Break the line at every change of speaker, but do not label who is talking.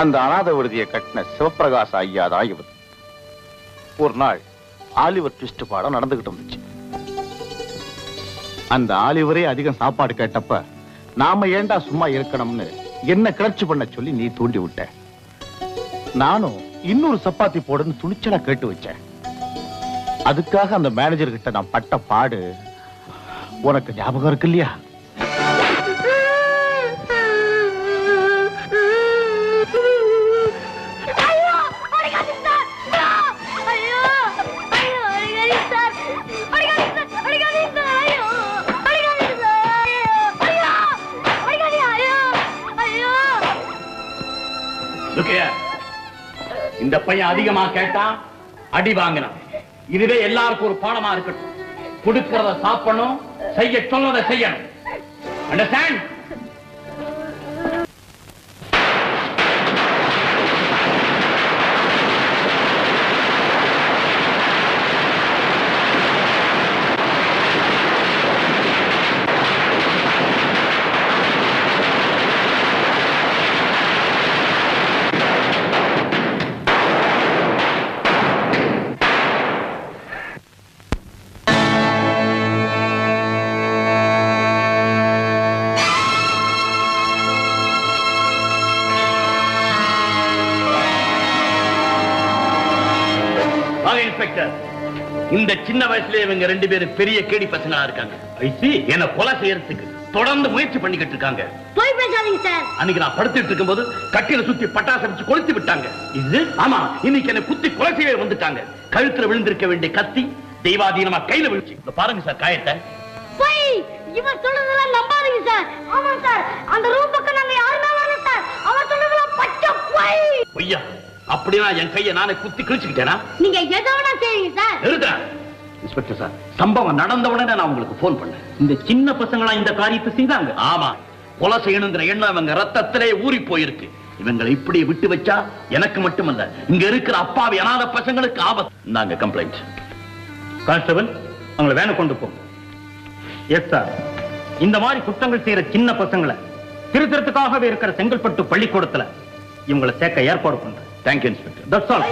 அந்த அநாத விடுதியை கட்டின சிவபிரகாச ஐயா தான் இவர். ஒரு நாள் ஆலிவர் ட்விஸ்ட் பாடம் நடந்துகிட்டு இருந்துச்சு. அந்த ஆலிவரே அதிகம் சாப்பாடு கேட்டப்ப நாம ஏண்டா சும்மா இருக்கணும்னு என்ன கிளர்ச்சி பண்ண சொல்லி நீ தூண்டி விட்ட. நானும் இன்னொரு சப்பாத்தி போடுன்னு துணிச்சலா கேட்டு வச்சேன். அதுக்காக அந்த மேனேஜர் கிட்ட நான் பட்ட பாடு உனக்கு ஞாபகம் இருக்கு இல்லையா?
இந்த பையன் அதிகமா கேட்டா அடி வாங்கினான். இதுவே எல்லாருக்கும் ஒரு பாடமா இருக்கட்டும். கொடுக்கிறத சாப்பிடணும், செய்ய சொன்னதை செய்யணும். அண்டர்ஸ்டாண்ட்? இந்த சின்ன வயசுல இவங்க ரெண்டு பேரும் பெரிய கேடி பசங்களா இருக்காங்க. என்ன கொலை செய்யறதுக்கு தொடர்ந்து முயற்சி பண்ணிக்கிட்டு இருக்காங்க.
போய் பேசாதீங்க சார்.
அன்னைக்கு நான் படுத்துட்டு இருக்கும்போது கட்டில சுத்தி பட்டாசு வச்சு கொளுத்தி விட்டாங்க. இது ஆமா, இன்னைக்கு என்ன குத்தி கொலை செய்ய வந்துட்டாங்க. கழுத்துல விழுந்திருக்க வேண்டிய கத்தி தெய்வாதீனமா கையில விழுச்சு. பாருங்க சார் காயத்தை.
போய் இவன் சொல்றதெல்லாம் நம்பாதீங்க சார். ஆமா சார், அந்த ரூம் பக்கம் நாங்க யாருமே வரல சார். அவன் சொல்றதெல்லாம் பச்சை போய்.
பொய்யா? அப்படினா என் கையை நானே குத்தி கிழிச்சுக்கிட்டேனா?
நீங்க எதோட செய்வீங்க சார்?
நிறுத்துங்க இன்ஸ்பெக்டர் சார். சம்பவம் நடந்த உடனே நான் உங்களுக்கு போன் பண்ணேன். இந்த சின்ன பசங்களா இந்த காரியத்தை செய்தாங்க. ஆமா, கொலை செய்யணுங்கிற எண்ணம் அவங்க ரத்தத்திலே ஊறி போயிருக்கு. இவங்களை இப்படி விட்டு வச்சா எனக்கு மட்டுமல்ல, இங்க இருக்கிற அப்பாவி அநாத பசங்களுக்கு ஆபத்து. நாங்க கம்ப்ளைண்ட்.
கான்ஸ்டபிள், அவங்களை வேன கொண்டு போ. Yes sir. இந்த மாதிரி குற்றங்கள் செய்யற சின்ன பசங்களை திருத்தறதுக்காகவே இருக்கிற செங்கல்பட்டு பள்ளிக்கூடத்துல இவங்களை சேர்க்க ஏற்பாடு பண்றேன்.
Thank you inspector.
That's all.